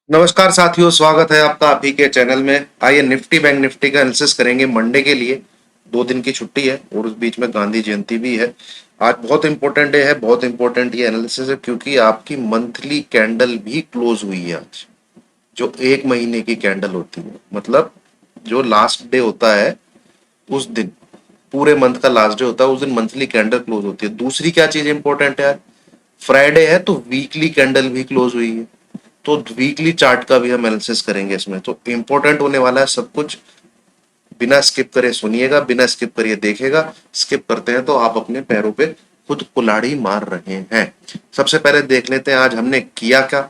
नमस्कार साथियों, स्वागत है आपका आप ही के चैनल में। आइए निफ्टी बैंक निफ्टी का एनालिसिस करेंगे मंडे के लिए। 2 दिन की छुट्टी है और उस बीच में गांधी जयंती भी है। आज बहुत इंपॉर्टेंट डे है, बहुत इंपॉर्टेंट ये एनालिसिस है क्योंकि आपकी मंथली कैंडल भी क्लोज हुई है आज। जो 1 महीने की कैंडल होती है, मतलब जो लास्ट डे होता है उस दिन, पूरे मंथ का लास्ट डे होता है उस दिन मंथली कैंडल क्लोज होती है। दूसरी क्या चीज इंपॉर्टेंट है यार, फ्राइडे है तो वीकली कैंडल भी क्लोज हुई है। तो वीकली चार्ट का भी हम एनालिसिस करेंगे इसमें, तो इंपॉर्टेंट होने वाला है सब कुछ। बिना स्किप करे सुनिएगा, बिना स्किप करिए देखिएगा। स्किप करते हैं तो आप अपने पैरों पे खुद कुल्हाड़ी मार रहे हैं। सबसे पहले देख लेते हैं आज हमने किया क्या।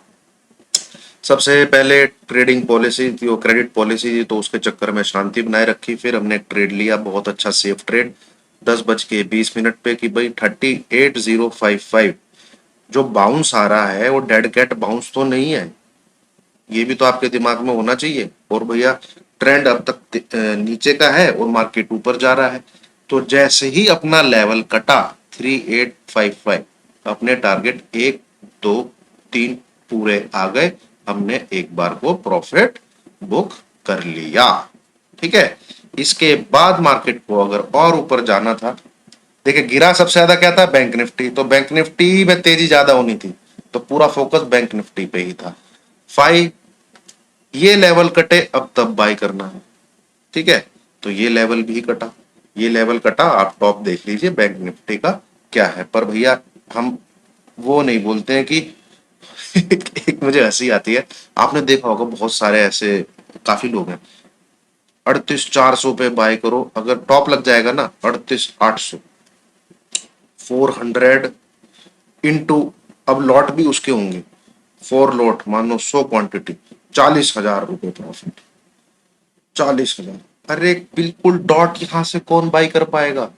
सबसे पहले ट्रेडिंग पॉलिसी थी, वो क्रेडिट पॉलिसी थी, तो उसके चक्कर में शांति बनाए रखी। फिर हमने एक ट्रेड लिया, बहुत अच्छा सेफ ट्रेड, 10:20 पे कि भाई 38,055 जो बाउंस आ रहा है वो डेड कैट बाउंस तो नहीं है। ये भी तो आपके दिमाग में होना चाहिए। और भैया ट्रेंड अब तक नीचे का है और मार्केट ऊपर जा रहा है। तो जैसे ही अपना लेवल कटा 3855, अपने टारगेट 1 2 3 पूरे आ गए। हमने एक बार को प्रॉफिट बुक कर लिया। ठीक है। इसके बाद मार्केट को अगर और ऊपर जाना था, देखिए गिरा सबसे ज्यादा क्या था, बैंक निफ्टी। तो बैंक निफ्टी में तेजी ज्यादा होनी थी, तो पूरा फोकस बैंक निफ्टी पे ही था। 5, ये लेवल कटे अब तब बाय करना है। ठीक है। तो ये लेवल भी कटा, ये लेवल कटा, आप टॉप देख लीजिए बैंक निफ्टी का क्या है। पर भैया हम वो नहीं बोलते हैं कि एक मुझे हंसी आती है। आपने देखा होगा बहुत सारे ऐसे काफी लोग हैं, 38,400 पे बाय करो, अगर टॉप लग जाएगा ना 38,800, 400 इंटू, अब लॉट भी उसके होंगे, 4 लॉट मान लो 100 क्वांटिटी, 40,000 रुपए प्रॉफिट। 40,000, अरे बिल्कुल डॉट यहां से कौन बाई कर पाएगा।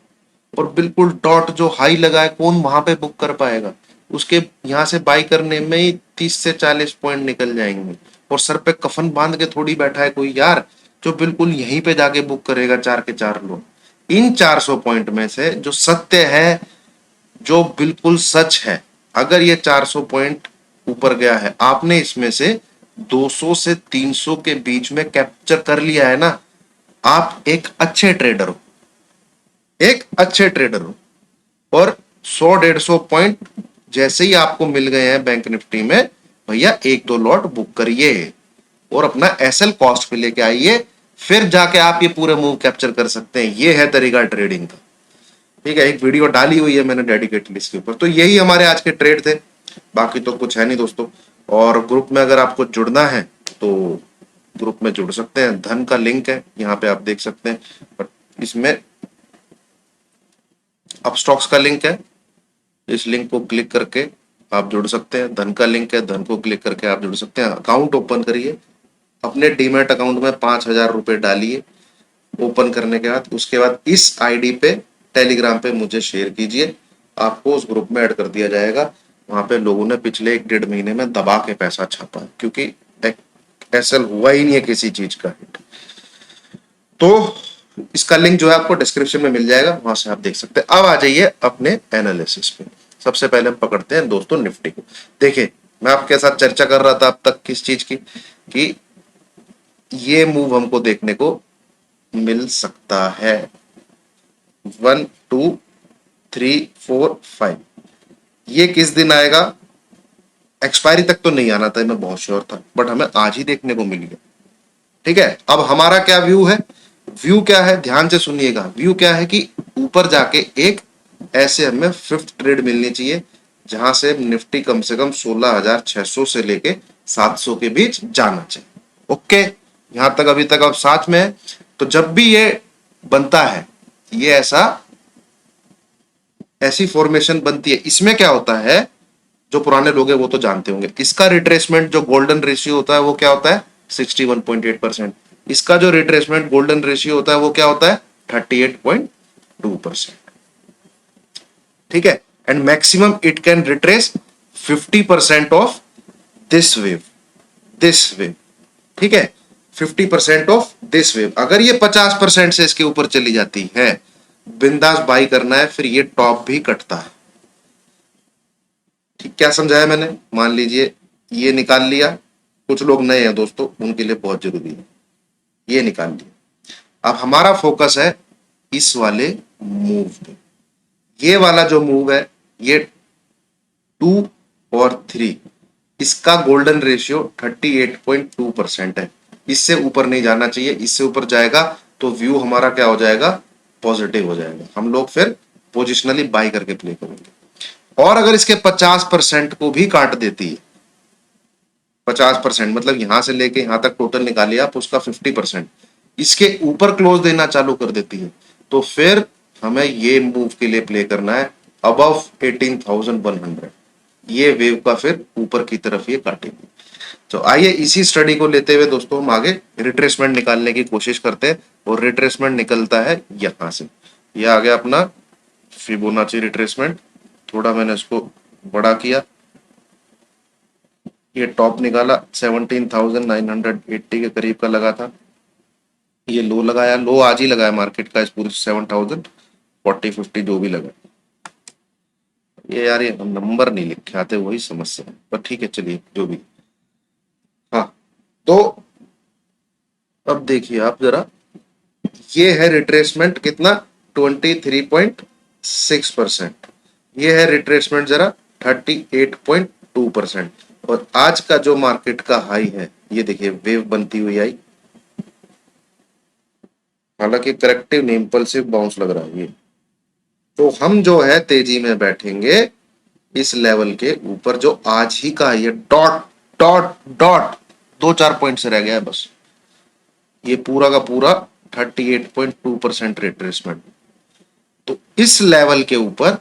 और बिल्कुल डॉट जो हाई लगा है कौन वहां पे बुक कर पाएगा। उसके यहाँ से बाई करने में ही 30 से 40 पॉइंट निकल जाएंगे। और सर पे कफन बांध के थोड़ी बैठा है कोई यार, जो बिल्कुल यहीं पे जाके बुक करेगा 4 के 4 लोग। इन 400 पॉइंट में से जो सत्य है, जो बिल्कुल सच है, अगर ये 400 पॉइंट ऊपर गया है, आपने इसमें से 200 से 300 के बीच में कैप्चर कर लिया है ना, आप एक अच्छे ट्रेडर हो, एक अच्छे ट्रेडर हो। और 100 150 पॉइंट जैसे ही आपको मिल गए हैं बैंक निफ्टी में, भैया 1 2 लॉट बुक करिए और अपना एसएल कॉस्ट पे लेके आइए। फिर जाके आप ये पूरे मूव कैप्चर कर सकते हैं। ये है तरीका ट्रेडिंग का। ठीक है, एक वीडियो डाली हुई है मैंने डेडिकेटेड इसके ऊपर। तो यही हमारे आज के ट्रेड थे, बाकी तो कुछ है नहीं दोस्तों। और ग्रुप में अगर आपको जुड़ना है तो ग्रुप में जुड़ सकते हैं। धन का लिंक है यहाँ पे, आप देख सकते हैं। पर इसमें अपस्टॉक्स का लिंक है, इस लिंक को क्लिक करके आप जुड़ सकते हैं। धन का लिंक है, धन को क्लिक करके आप जुड़ सकते हैं। अकाउंट ओपन करिए, अपने डीमैट अकाउंट में 5,000 रुपए डालिए। ओपन करने के बाद उसके बाद इस आईडी पे टेलीग्राम पे मुझे शेयर कीजिए, आपको उस ग्रुप में ऐड कर दिया जाएगा। वहां पे लोगों ने पिछले 1 1.5 महीने में दबा के पैसा छापा है, क्योंकि एसएल हुआ ही नहीं है किसी चीज का हिट। तो इसका लिंक जो है आपको डिस्क्रिप्शन में मिल जाएगा, वहां से आप देख सकते हैं। अब आ जाइए अपने एनालिसिस पे। सबसे पहले हम पकड़ते हैं दोस्तों निफ्टी को। देखिए मैं आपके साथ चर्चा कर रहा था अब तक किस चीज की, कि ये मूव हमको देखने को मिल सकता है। 1 2 3 4 5, ये किस दिन आएगा, एक्सपायरी तक तो नहीं आना था, मैं बहुत श्योर था, बट हमें आज ही देखने को मिल गया। ठीक है। अब हमारा क्या व्यू है, व्यू क्या है ध्यान से सुनिएगा। व्यू क्या है कि ऊपर जाके एक ऐसे हमें फिफ्थ ट्रेड मिलनी चाहिए, जहां से निफ्टी कम से कम 16,600 से लेके 700 के बीच जाना चाहिए। ओके, यहां तक अभी तक अब साथ में है। तो जब भी ये बनता है, ये ऐसी फॉर्मेशन बनती है, इसमें क्या होता है, जो पुराने लोग हैं वो तो जानते होंगे, इसका रिट्रेसमेंट जो गोल्डन रेशियो होता है वो क्या होता है, 61.8%। इसका जो रिट्रेसमेंट गोल्डन रेशियो होता है वो क्या होता है, 38.2%। ठीक है। And maximum it can retrace 50% of this wave, this wave. ठीक है, 50% ऑफ दिस वेव। अगर ये 50% से इसके ऊपर चली जाती है, बिंदास बाई करना है, फिर ये टॉप भी कटता है। ठीक, क्या समझाया मैंने, मान लीजिए ये निकाल लिया, कुछ लोग नए हैं दोस्तों, उनके लिए बहुत जरूरी है, ये निकाल लिया। अब हमारा फोकस है इस वाले मूव पे। ये वाला जो मूव है, ये 2 और 3, इसका गोल्डन रेशियो 38.2% है। इससे ऊपर नहीं जाना चाहिए, इससे ऊपर जाएगा तो व्यू हमारा क्या हो जाएगा, पॉजिटिव हो जाएगा। हम लोग फिर पोजिशनली बाई करके प्ले करेंगे। और अगर इसके 50% को भी काट देती है, 50% मतलब यहां से लेके यहां तक टोटल निकालिए आप, उसका 50% इसके ऊपर क्लोज देना चालू कर देती है, तो फिर हमें ये मूव के लिए प्ले करना है अबव 18,100। ये वेव का फिर ऊपर की तरफ ये काटेगी। तो आइए इसी स्टडी को लेते हुए दोस्तों हम आगे रिट्रेसमेंट निकालने की कोशिश करते हैं। और रिट्रेसमेंट निकलता है यहां से, ये आ गया अपना फिबोनाची रिट्रेसमेंट। थोड़ा मैंने इसको बड़ा किया, ये टॉप निकाला 17,980 के करीब का लगा था। ये लो लगाया, लो आज ही लगाया मार्केट का इस पूरे 7,040-50 जो भी लगा। ये यार ये नंबर नहीं लिखे आते, वही समस्या है, पर ठीक है चलिए जो भी। हाँ, तो अब देखिए आप जरा, ये है रिट्रेसमेंट कितना, 23.6%। ये है रिट्रेसमेंट जरा 38.2%। और आज का जो मार्केट का हाई है, ये देखिए वेव बनती हुई आई, हालांकि करेक्टिव नहीं, इंपल्सिव बाउंस लग रहा है ये। तो हम जो है तेजी में बैठेंगे इस लेवल के ऊपर, जो आज ही का ये डॉट डॉट डॉट 2-4 पॉइंट से रह गया है बस, ये पूरा का पूरा 38.2% रिट्रेसमेंट। तो इस लेवल के ऊपर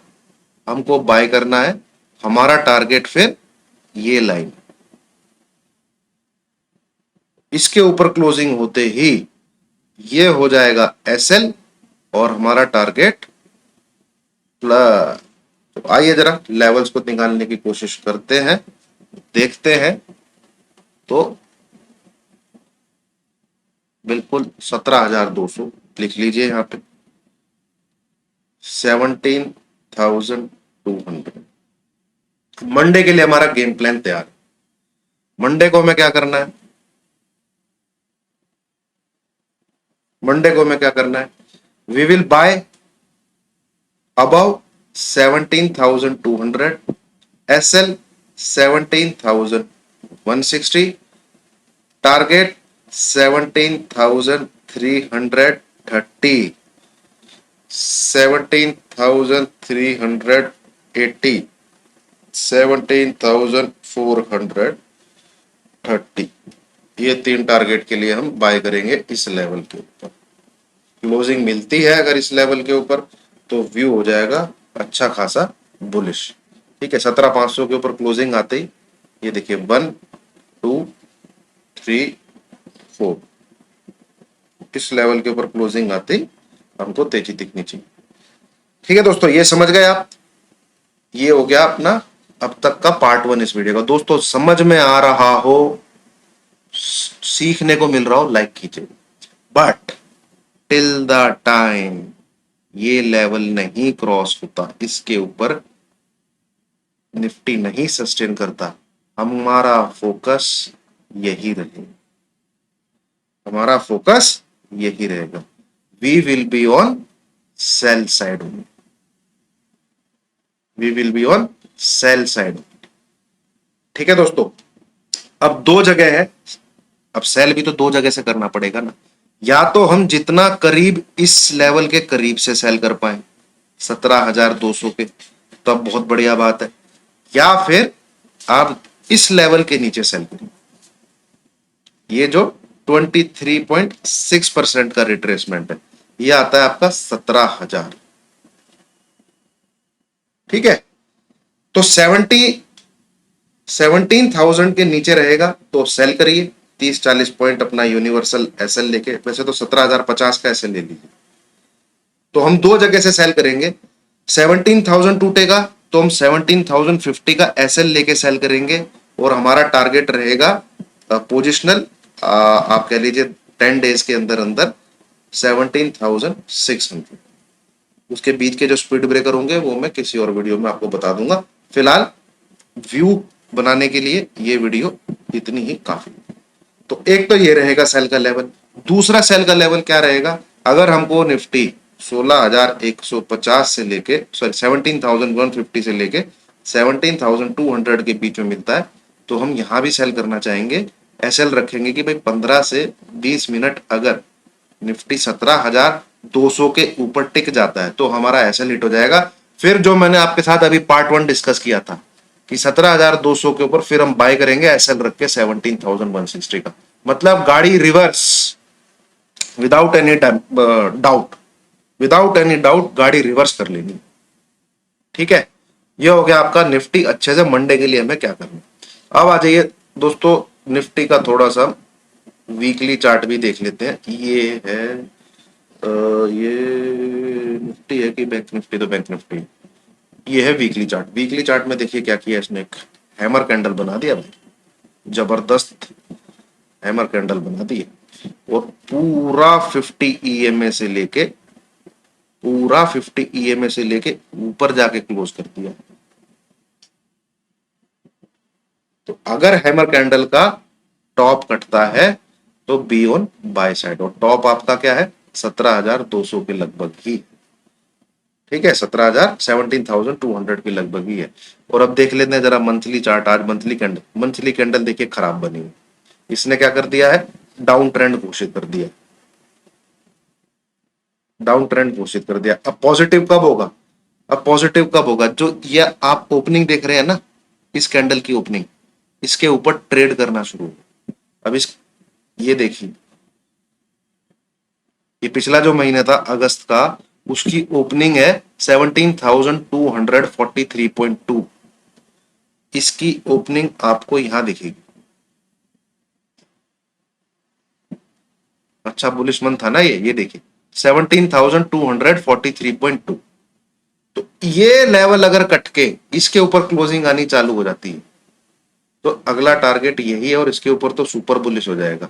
हमको बाय करना है। हमारा टारगेट फिर ये लाइन, इसके ऊपर क्लोजिंग होते ही ये हो जाएगा एसएल और हमारा टारगेट प्लस। तो आइए जरा लेवल्स को निकालने की कोशिश करते हैं, देखते हैं। तो बिल्कुल 17,200 लिख लीजिए यहां पे, 17,200। मंडे के लिए हमारा गेम प्लान तैयार है। मंडे को हमें क्या करना है, मंडे को हमें क्या करना है, we will buy above 17,200, SL 17,160, target 17,330, 17,380, 17,430। ये 3 टारगेट के लिए हम बाय करेंगे इस लेवल के ऊपर। क्लोजिंग मिलती है अगर इस लेवल के ऊपर, तो व्यू हो जाएगा अच्छा खासा बुलिश। ठीक है, 17,500 के ऊपर क्लोजिंग आते ही ये देखिए 1 2 3 4, इस लेवल के ऊपर क्लोजिंग आते ही हमको तेजी दिखनी चाहिए। ठीक है दोस्तों, ये समझ गए आप। ये हो गया अपना अब तक का पार्ट 1 इस वीडियो का। दोस्तों समझ में आ रहा हो, सीखने को मिल रहा हो, लाइक कीजिए। बट टिल द टाइम ये लेवल नहीं क्रॉस होता, इसके ऊपर निफ्टी नहीं सस्टेन करता, हमारा फोकस यही रहेगा, हमारा फोकस यही रहेगा। We will be on sell side, we will be on sell side. ठीक है दोस्तों, अब 2 जगह है, अब सेल भी तो 2 जगह से करना पड़ेगा ना। या तो हम जितना करीब इस लेवल के करीब से सेल कर पाए 17,200 के, तो अब बहुत बढ़िया बात है। या फिर आप इस लेवल के नीचे सेल करिए, ये जो 23.6% का रिट्रेसमेंट है, ये आता है आपका 17,000। ठीक है, तो 17,000 के नीचे रहेगा तो सेल करिए, 30-40 पॉइंट अपना यूनिवर्सल एसएल लेके। वैसे तो 17,050 का एसएल ले लीजिए। तो हम 2 जगह से सेल करेंगे, 17,000 टूटेगा तो हम 17,050 का एसएल लेके सेल करेंगे, और हमारा टारगेट रहेगा पोजिशनल, आप कह लीजिए 10 डेज के अंदर अंदर 17,600। उसके बीच के जो स्पीड ब्रेकर होंगे वो मैं किसी और वीडियो में आपको बता दूंगा। फिलहाल व्यू बनाने के लिए ये वीडियो इतनी ही काफी। तो एक तो ये रहेगा सेल का लेवल। दूसरा सेल का लेवल क्या रहेगा, अगर हमको निफ्टी 16,150 से लेके, सॉरी 17,150 से लेके 17,200 के बीच में मिलता है, तो हम यहां भी सेल करना चाहेंगे। एसएल रखेंगे कि भाई 15 से 20 मिनट अगर निफ्टी 17,200 के ऊपर टिक जाता है तो हमारा एसएल हिट हो जाएगा। फिर जो मैंने आपके साथ अभी पार्ट 1 डिस्कस किया था कि 17,200 के ऊपर फिर हम बाय करेंगे एसएल रख के 17,160 का, मतलब गाड़ी reverse, without any doubt, without any doubt गाड़ी रिवर्स कर लेनी। ठीक है, ये हो गया आपका निफ्टी। अच्छे से मंडे के लिए हमें क्या करना। अब आ जाइए दोस्तों, निफ्टी का थोड़ा सा वीकली चार्ट भी देख लेते हैं। ये है ये निफ्टी है कि बैंक निफ्टी, तो बैंक निफ्टी। ये है वीकली चार्ट। वीकली चार्ट में देखिए क्या किया इसने, एक हैमर कैंडल बना दिया भाई, जबरदस्त हैमर कैंडल बना दी और पूरा 50 ईएमए से लेके, पूरा 50 ईएमए से लेके ऊपर जाके क्लोज कर दिया। तो अगर हैमर कैंडल का टॉप कटता है तो बी ऑन बाय साइड, और टॉप आपका क्या है 17,200 के लगभग ही। ठीक है, 17,200 के लगभग ही है। और अब देख लेते हैं जरा मंथली चार्ट। आज मंथली कैंडल, मंथली कैंडल देखिए खराब बनी हुई। इसने क्या कर दिया है, डाउन ट्रेंड घोषित कर दिया, डाउन ट्रेंड घोषित कर दिया। अब पॉजिटिव कब होगा, अब पॉजिटिव कब होगा, जो ये आप ओपनिंग देख रहे हैं ना, इस कैंडल की ओपनिंग, इसके ऊपर ट्रेड करना शुरू होगा। अब इस, ये देखिए, ये पिछला जो महीना था अगस्त का, उसकी ओपनिंग है 17,243.2। इसकी ओपनिंग आपको यहां दिखेगी। अच्छा बुलिश मंथ था ना ये देखिए 17,243.2। तो ये लेवल अगर कट के इसके ऊपर क्लोजिंग आनी चालू हो जाती है तो अगला टारगेट यही है, और इसके ऊपर तो सुपर बुलिश हो जाएगा।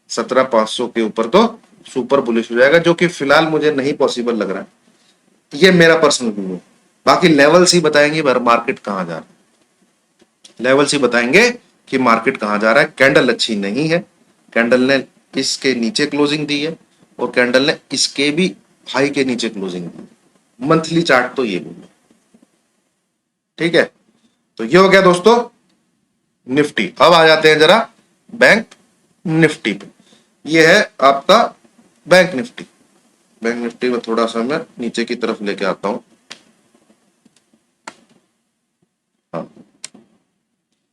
17,500 के ऊपर तो सुपर बुलिश हो जाएगा, जो कि फिलहाल मुझे नहीं पॉसिबल लग रहा है। ये मेरा पर्सनल व्यू है। बाकी लेवल्स ही बताएंगे मार्केट कहां जा रहा है, लेवल्स ही बताएंगे कि मार्केट कहां जा रहा है। कैंडल अच्छी नहीं है, कैंडल ने इसके नीचे क्लोजिंग दी है और कैंडल ने इसके भी हाई के नीचे क्लोजिंग दी। मंथली चार्ट तो ये बोलो। ठीक है, तो ये हो गया दोस्तों निफ्टी। अब आ जाते हैं जरा बैंक निफ्टी पे। ये है आपका बैंक निफ्टी। बैंक निफ्टी में थोड़ा सा मैं नीचे की तरफ लेके आता हूं। हाँ,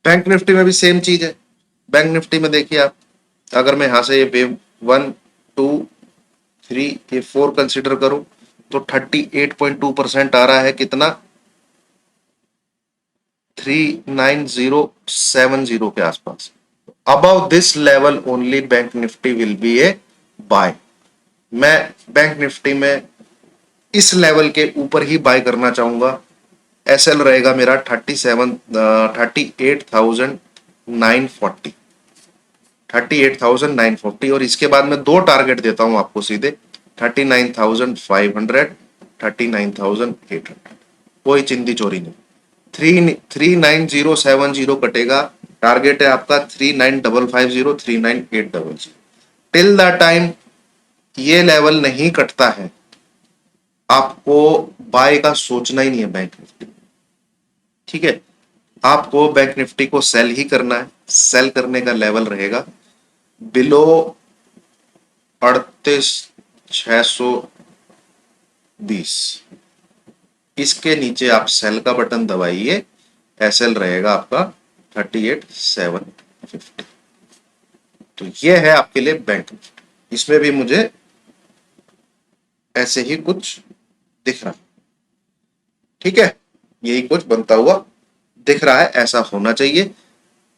बैंक निफ्टी में भी सेम चीज है। बैंक निफ्टी में देखिए आप, अगर मैं यहां से ये वेव 1 2 3 ये 4 कंसिडर करूं तो 38.2% आ रहा है। कितना, 39070 के आसपास। Above this level only bank Nifty will be a buy. मैं बैंक निफ्टी में इस लेवल के ऊपर ही बाय करना चाहूंगा। एसएल रहेगा मेरा 38,940, 38,940। और इसके बाद मैं दो टारगेट देता हूं आपको सीधे, 39,500, 39,800। कोई चिंदी चोरी नहीं। 39070 कटेगा, टारगेट है आपका 39,550, 39,800। टिल द टाइम ये लेवल नहीं कटता है आपको बाय का सोचना ही नहीं है बैंक निफ्टी। ठीक है, आपको बैंक निफ्टी को सेल ही करना है। सेल करने का लेवल रहेगा बिलो 38,620। इसके नीचे आप सेल का बटन दबाइए, एसएल रहेगा आपका 38,750। तो ये है आपके लिए बैंक निफ्टी। इसमें भी मुझे ऐसे ही कुछ दिख रहा है। ठीक है, यही कुछ बनता हुआ दिख रहा है, ऐसा होना चाहिए।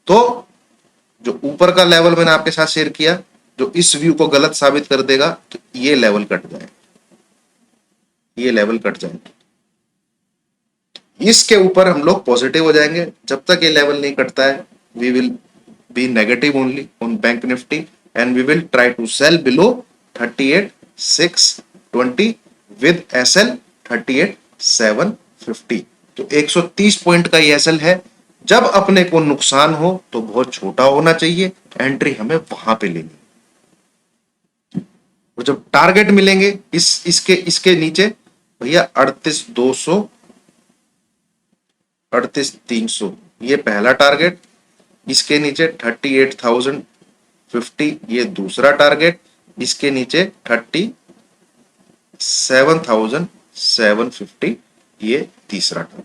तो जो ऊपर का लेवल मैंने आपके साथ शेयर किया, जो इस व्यू को गलत साबित कर देगा, तो ये लेवल कट जाएगा, ये लेवल कट जाएगा। इसके ऊपर हम लोग पॉजिटिव हो जाएंगे। जब तक ये लेवल नहीं कटता है we will be negative only on bank Nifty and we will try to sell below 38,620 with SL 38,750। तो 130 पॉइंट का ये एसएल है, जब अपने को नुकसान हो तो बहुत छोटा होना चाहिए, एंट्री हमें वहां पे लेनी। और जब टारगेट मिलेंगे इसके इसके नीचे भैया 38,200, 38,300 ये पहला टारगेट, इसके नीचे 38,050 ये दूसरा टारगेट, इसके नीचे 37,750 ये तीसरा टारगेट।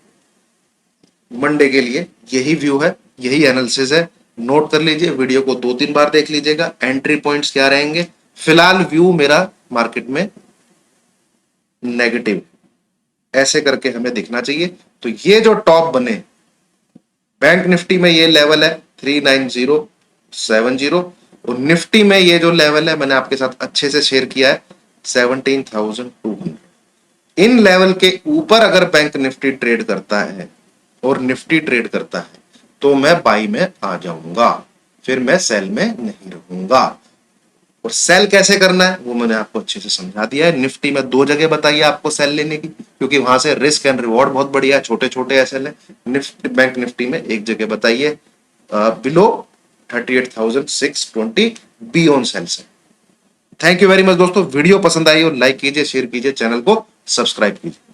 मंडे के लिए यही व्यू है, यही एनालिसिस है। नोट कर लीजिए, वीडियो को 2-3 बार देख लीजिएगा। एंट्री पॉइंट्स क्या रहेंगे, फिलहाल व्यू मेरा मार्केट में नेगेटिव, ऐसे करके हमें दिखना चाहिए। तो ये जो टॉप बने बैंक निफ्टी में, ये लेवल है 39070, और निफ्टी में ये जो लेवल है मैंने आपके साथ अच्छे से शेयर किया है 17,200। इन लेवल के ऊपर अगर बैंक निफ्टी ट्रेड करता है और निफ्टी ट्रेड करता है तो मैं बाई में आ जाऊंगा, फिर मैं सेल में नहीं रहूंगा। और सेल कैसे करना है वो मैंने आपको अच्छे से समझा दिया है। निफ्टी में 2 जगह बताइए आपको सेल लेने की, क्योंकि वहां से रिस्क एंड रिवॉर्ड बहुत बढ़िया है, छोटे छोटे एसएल है। निफ्टी बैंक निफ्टी में एक जगह बताइए बिलो 38,620 बी ऑन सेल से। थैंक यू वेरी मच दोस्तों, वीडियो पसंद आई हो लाइक कीजिए, शेयर कीजिए, चैनल को सब्सक्राइब कीजिए।